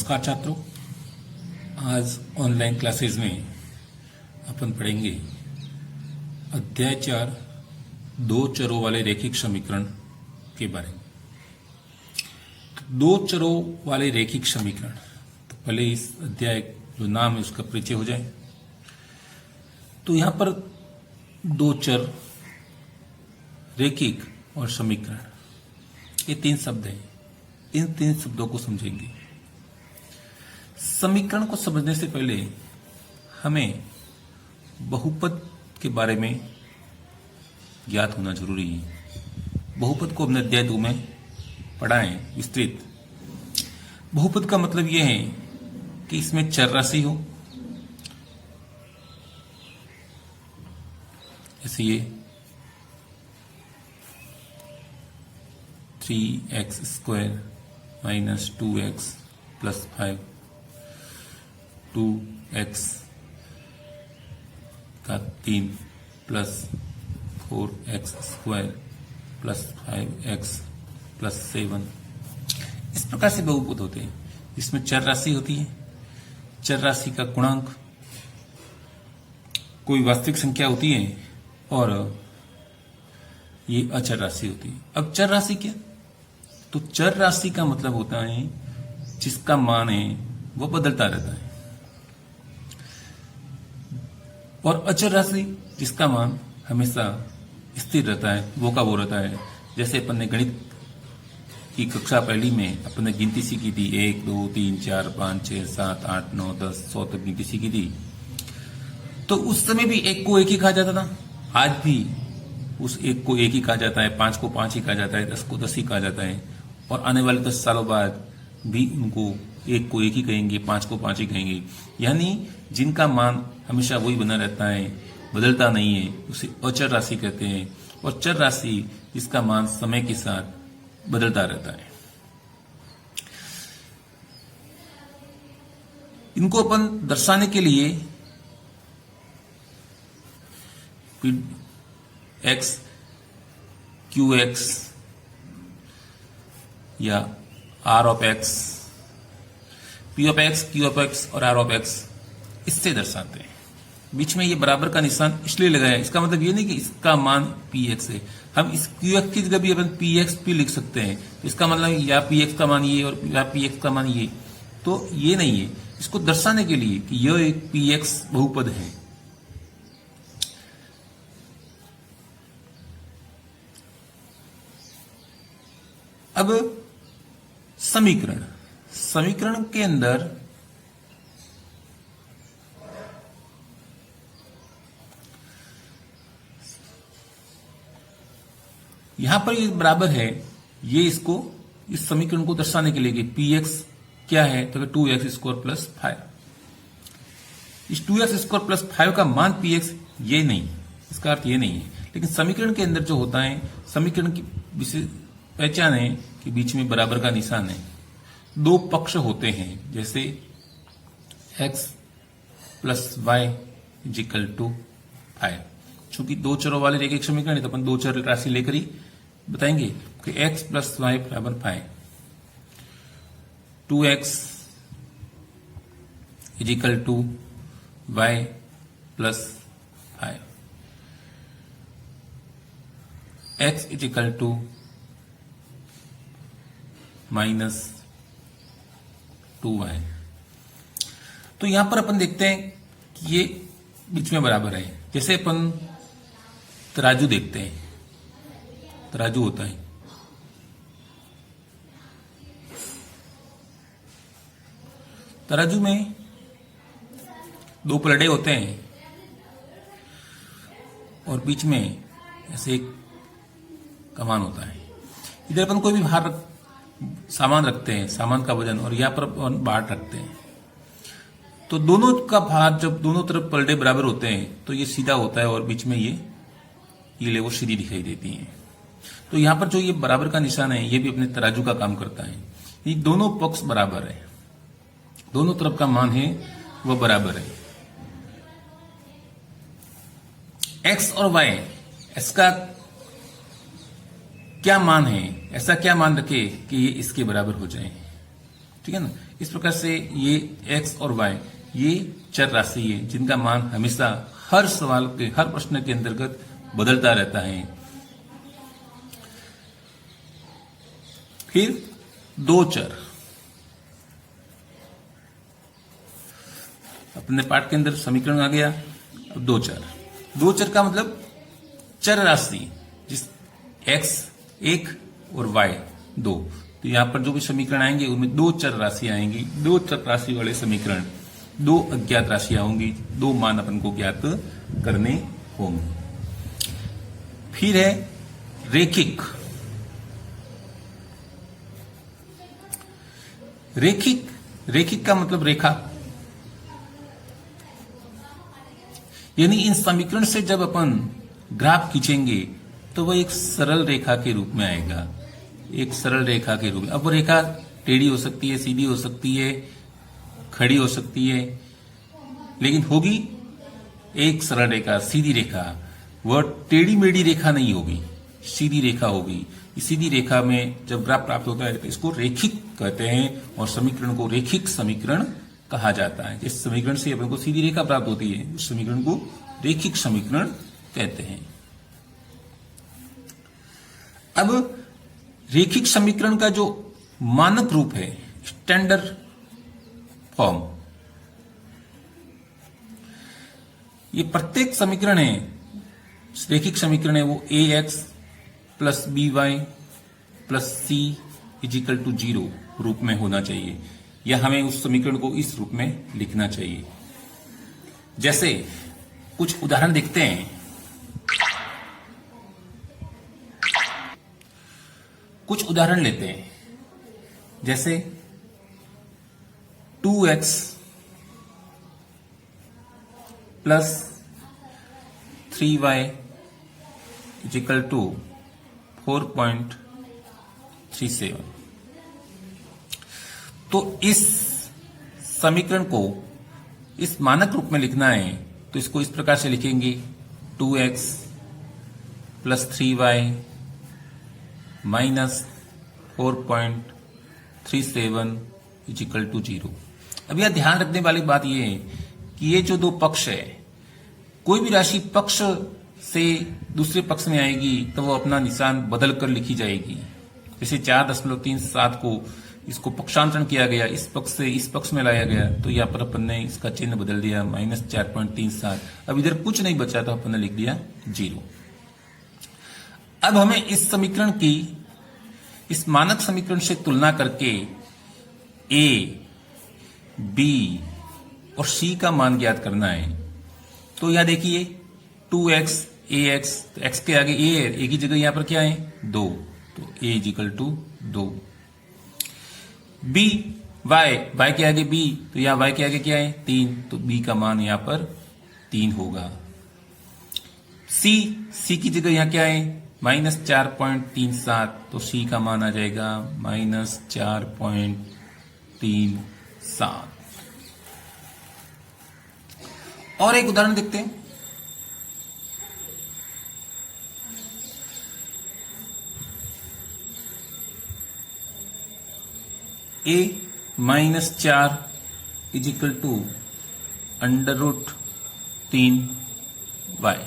नमस्कार छात्रों। आज ऑनलाइन क्लासेस में अपन पढ़ेंगे अध्याय 4 दो चरों वाले रैखिक समीकरण के बारे में। दो चरों वाले रैखिक समीकरण, तो पहले इस अध्याय जो नाम है उसका परिचय हो जाए। तो यहां पर दो चर, रैखिक और समीकरण, ये तीन शब्द हैं। इन तीन शब्दों को समझेंगे। समीकरण को समझने से पहले हमें बहुपद के बारे में ज्ञात होना जरूरी है। बहुपद को हमने अध्याय 2 में पढ़ा है विस्तृत। बहुपद का मतलब यह है कि इसमें चर राशि हो, जैसे ये 3x² minus 2x plus 5, 2x का 3 plus 4x² plus 5x plus 7। इस प्रकार से बहुपद होते हैं। इसमें चर राशि होती है, चर राशि का गुणांक कोई वास्तविक संख्या होती है और ये अचर राशि होती है। अब चर राशि क्या? तो चर राशि का मतलब होता है जिसका मान है वो बदलता रहता है, और अचर राशि जिसका मान हमेशा स्थिर रहता है, वो का वो रहता है। जैसे अपन ने गणित की कक्षा पहली में अपन ने गिनती सीखी थी, 1 2 3 4 5 6 7 8 9 10 100 तक गिनती सीखी थी। तो उस समय भी 1 को 1 ही कहा जाता था। आज भी उस 1 को 1 ही कहा जाता है, 5 को 5 ही कहा जाता है, 10 को 10 ही कहा जाता है। और आने वाले 10 सालों बाद भी उनको 1 को 1 ही कहेंगे, 5 को 5 ही कहेंगे। यानी जिनका मान हमेशा वही बना रहता है, बदलता नहीं है, उसे अचर राशि कहते हैं। और चर राशि जिसका मान समय के साथ बदलता रहता है। इनको अपन दर्शाने के लिए x, qx या r of x, p of x, q of x और r of x इससे दर्शाते हैं। बीच में ये बराबर का निशान इसलिए लगाया है, इसका मतलब ये नहीं कि इसका मान px है। हम इस qx की जगह भी अपन px भी लिख सकते हैं। इसका मतलब या px का मान ये और या px का मान ये, तो ये नहीं है। इसको दर्शाने के लिए कि यह एक px बहुपद है। अब समीकरण, समीकरण के अंदर यहां पर ये बराबर है, ये इसको इस समीकरण को दर्शाने के लिए कि px क्या है, तो 2x² प्लस 5। इस 2x² प्लस 5 का मान px ये नहीं, इसका अर्थ ये नहीं है। लेकिन समीकरण के अंदर जो होता है, समीकरण की विशेष पहचान है कि बीच में बराबर का निशान है। दो पक्ष होते हैं, जैसे x plus y equal to 5। चूंकि दो चरों वाले रैखिक समीकरण है तो अपन दो चर राशि लेकर ही बताएंगे कि x प्लस वाई बराबर 5, 2x equal to y plus 5, x equal to minus 2y। तो यहां पर अपन देखते हैं कि ये बीच में बराबर है। जैसे अपन तराजू देखते हैं, तराजू होता है, तराजू में दो पलड़े होते हैं और बीच में ऐसे एक कमान होता है। इधर अपन कोई भी भार सामान रखते हैं, सामान का वजन, और यहाँ पर बाट रखते हैं। तो दोनों का भार जब दोनों तरफ पलड़े बराबर होते हैं तो ये सीधा होता है और बीच में ये लेवल सीधी दिखाई देती है। तो यहाँ पर जो ये बराबर का निशान है, ये भी अपने तराजू का काम करता है। ये दोनों पक्ष बराबर है, दोनों तरफ का मान है वह बराबर है। एक्स और वाई, इसका क्या मान है, ऐसा क्या मान रखे कि ये इसके बराबर हो जाए। ठीक है ना। इस प्रकार से ये x और y ये चर राशि है जिनका मान हमेशा हर सवाल के हर प्रश्न के अंतर्गत बदलता रहता है। फिर दो चर, अपने पाठ के अंदर समीकरण आ गया। अब दो चर का मतलब चर राशि जिस x एक और y दो, तो यहां पर जो भी समीकरण आएंगे उनमें दो चर राशि आएंगी। दो चर राशि वाले समीकरण, दो अज्ञात राशियां होंगी, दो मान अपन को ज्ञात करने होंगे। फिर है रेखिक। रेखिक का मतलब रेखा, यानी इन समीकरण से जब अपन ग्राफ खींचेंगे तो वह एक सरल रेखा के रूप में आएगा, एक सरल रेखा के रूप में। अब वो रेखा टेढ़ी हो सकती है, सीधी हो सकती है, खड़ी हो सकती है, लेकिन होगी एक सरल रेखा, सीधी रेखा। वह टेढ़ी मेढ़ी रेखा नहीं होगी, सीधी रेखा होगी। इस सीधी रेखा में जब ग्राफ प्राप्त होता है तो इसको रेखिक कहते हैं और समीकरण को रेखिक समीकरण कहा जाता है। जिस समीकरण से अपन को सीधी रेखा प्राप्त होती है उस समीकरण को रेखिक समीकरण कहते हैं। अब रेखिक समीकरण का जो मानक रूप है, स्टैंडर्ड फॉर्म, ये प्रत्येक समीकरण है, रेखिक समीकरण है वो ax plus by plus c equal to 0 रूप में होना चाहिए, या हमें उस समीकरण को इस रूप में लिखना चाहिए। जैसे कुछ उदाहरण देखते हैं। कुछ उदाहरण लेते हैं, जैसे 2x plus 3y is equal to 4.37। तो इस समीकरण को इस मानक रूप में लिखना है तो इसको इस प्रकार से लिखेंगे 2x plus 3y minus 4.37 is equal to 0। अब यह ध्यान रखने वाली बात यह है कि ये जो दो पक्ष है, कोई भी राशि पक्ष से दूसरे पक्ष में आएगी तो वो अपना निशान बदल कर लिखी जाएगी। जैसे 4.37 को इसको पक्षांतरण किया गया, इस पक्ष से इस पक्ष में लाया गया, तो यहाँ पर अपन ने इसका चिन्ह बदल दिया माइनस 4.37। अब इधर कुछ नहीं बचा तो अपन ने लिख दिया 0। अब हमें इस समीकरण की इस मानक समीकरण से तुलना करके a, b और c का मान ज्ञात करना है। तो यहां देखिए 2x ax, तो x के आगे a है, a की जगह यहां पर क्या है 2, तो a equal to 2। b y के आगे b, तो यहां y के आगे क्या है 3, तो b का मान यहां पर 3 होगा। c की जगह यहां क्या है माइनस 4.37, तो c का मान आ जाएगा माइनस 4.37। और एक उदाहरण देखते हैं। a minus 4 equal to √3y।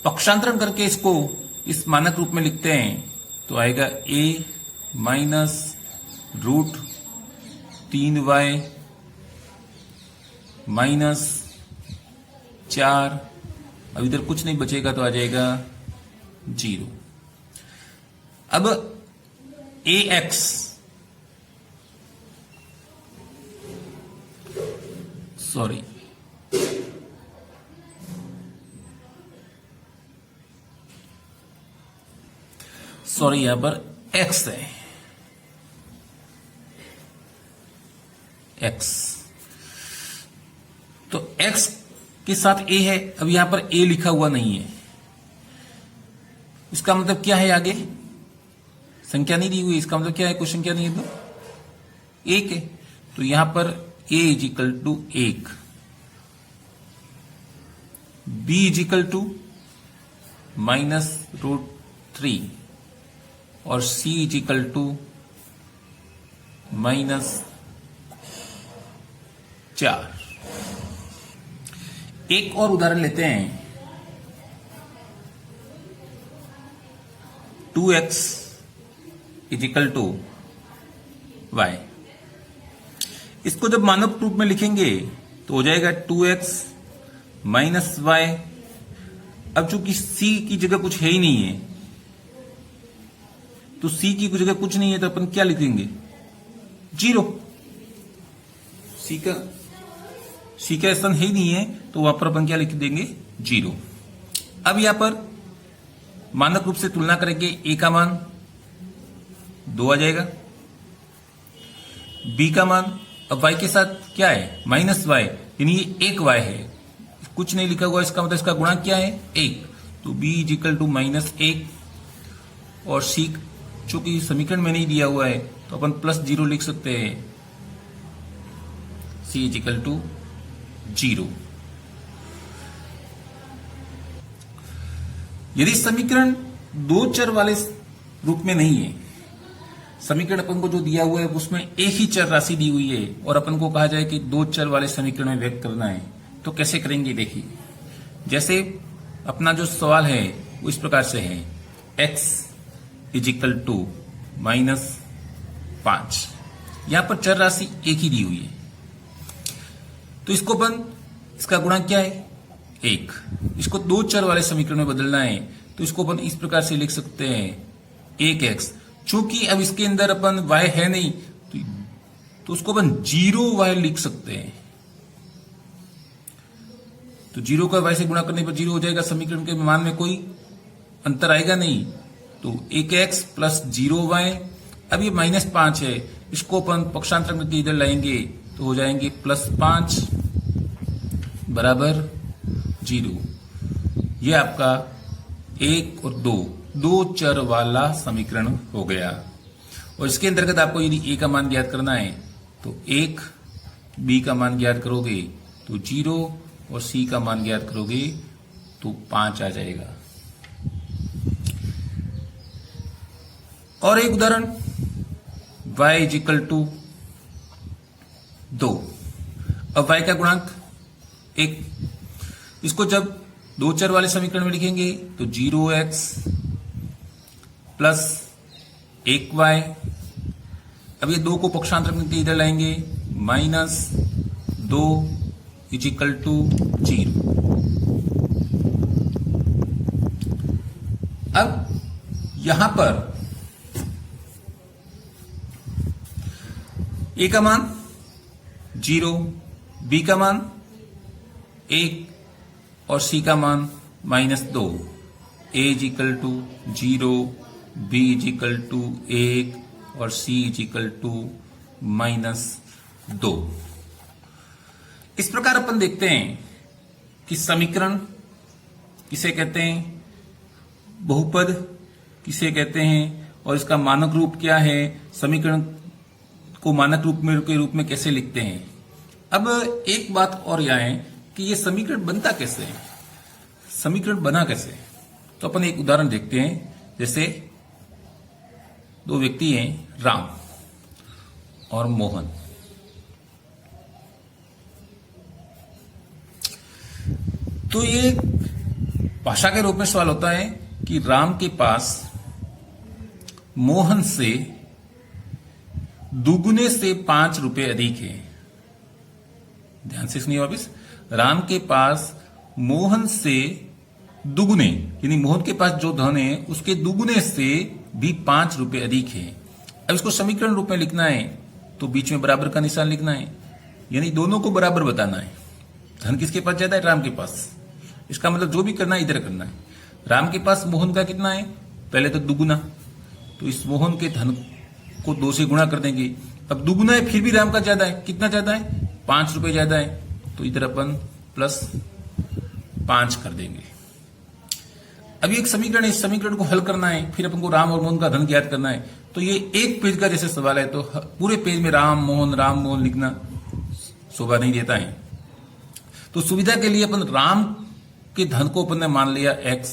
पक्षांतरण करके इसको इस मानक रूप में लिखते हैं तो आएगा a माइनस √3y माइनस 4। अब इधर कुछ नहीं बचेगा तो आ जाएगा 0। अब ax सॉरी यहां पर x है, x, तो x के साथ a है। अब यहां पर a लिखा हुआ नहीं है, इसका मतलब क्या है, आगे संख्या नहीं दी हुई, इसका मतलब क्या है, कोई संख्या नहीं है तो 1 है। तो यहां पर a equal to 1, b equal to minus √3 और c इजिकल टू -4। एक और उदाहरण लेते हैं। 2x = y। इसको जब मानक रूप में लिखेंगे तो हो जाएगा 2x - y। अब चूंकि c की जगह कुछ है ही नहीं है, तो c की जगह कुछ नहीं है तो अपन क्या लिखेंगे? 0। c का स्थान है ही नहीं है तो वहां पर अपन क्या लिख देंगे? 0। अब यहां पर मानक रूप से तुलना करेंगे। a का मान 2 आ जाएगा, b का मान, अब y के साथ क्या है? -y, यानी ये 1 y है, कुछ नहीं लिखा हुआ, इसका मतलब इसका गुणांक क्या है? 1। तो b = -1। और c चूंकि समीकरण में नहीं दिया हुआ है तो अपन +0 लिख सकते हैं। c = 0। यदि समीकरण दो चर वाले रूप में नहीं है, समीकरण अपन को जो दिया हुआ है उसमें एक ही चर राशि दी हुई है और अपन को कहा जाए कि दो चर वाले समीकरण में व्यक्त करना है, तो कैसे करेंगे? देखिए, जैसे अपना जो सवाल है वो इस प्रकार से है, x = -5। यहां पर चर राशि एक ही दी हुई है, तो इसको अपन, इसका गुणांक क्या है? 1। इसको दो चर वाले समीकरण में बदलना है तो इसको अपन इस प्रकार से लिख सकते हैं, 1x। चूंकि अब इसके अंदर अपन y है नहीं तो उसको अपन 0y लिख सकते हैं। तो 0 का y से गुणा करने पर 0 हो जाएगा, समीकरण के मान में कोई अंतर आएगा नहीं। तो 1x + 0y। अब ये -5 है, इसको अपन पक्षांतर में इधर लाएंगे तो हो जाएंगे +5 = 0। ये आपका 1 और 2 चर वाला समीकरण हो गया। और इसके अंतर्गत आपको यदि a का मान ज्ञात करना है तो 1, b का मान ज्ञात करोगे तो 0 और c का मान ज्ञात करोगे तो 5 आ जाएगा। और एक उदाहरण, y = 2। अब y का गुणांक 1। इसको जब दो चर वाले समीकरण में लिखेंगे तो 0x + 1y। अब ये 2 को पक्षांतर में इधर लाएंगे, -2 = 0। अब यहां पर a का मान 0, b का मान 1 और c का मान -2। a = 0, b = 1 और c = -2। इस प्रकार अपन देखते हैं कि समीकरण किसे कहते हैं, बहुपद किसे कहते हैं और इसका मानक रूप क्या है, समीकरण को मानक रूप में कैसे लिखते हैं। अब एक बात और यह है कि ये समीकरण बनता कैसे है, समीकरण बना कैसे? तो अपन एक उदाहरण देखते हैं। जैसे दो व्यक्ति हैं, राम और मोहन। तो ये भाषा के रूप में सवाल होता है कि राम के पास मोहन से दुगुने से 5 रुपए अधिक है। ध्यान से सुनिए वापिस, राम के पास मोहन से दुगुने, यानी मोहन के पास जो धन है उसके दुगुने से भी 5 रुपए अधिक है। अब इसको समीकरण रूप में लिखना है तो बीच में बराबर का निशान लिखना है, यानी दोनों को बराबर बताना है। धन किसके पास ज्यादा है? राम के पास। इसका मतलब जो भी करना है इधर करना है। राम के पास मोहन का कितना है? पहले तो दुगुना, तो इस मोहन के धन को 2 से गुणा कर देंगे। अब दुगुना है फिर भी राम का ज्यादा है, कितना ज्यादा है? 5 रुपए ज्यादा है, तो इधर अपन +5 कर देंगे। अभी एक समीकरण है, इस समीकरण को हल करना है, फिर अपन को राम और मोहन का धन ज्ञात करना है। तो ये एक पेज का जैसे सवाल है तो पूरे पेज में राम मोहन लिखना शोभा नहीं देता है। तो सुविधा के लिए अपन राम के धन को अपन ने मान लिया x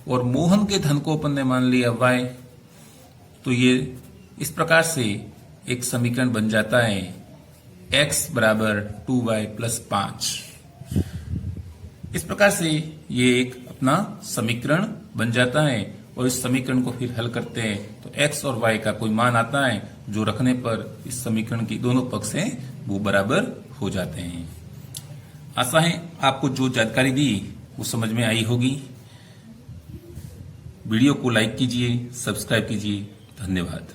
और मोहन के धन को अपन ने मान लिया y। तो ये इस प्रकार से एक समीकरण बन जाता है x बराबर 2y प्लस 5। इस प्रकार से ये एक अपना समीकरण बन जाता है और इस समीकरण को फिर हल करते हैं तो x और y का कोई मान आता है जो रखने पर इस समीकरण की दोनों पक्ष हैं वो बराबर हो जाते हैं। आशा है आपको जो जानकारी दी वो समझ में आई होगी। वीडियो को लाइक कीजिए, सब्सक्राइब कीजिए। धन्यवाद।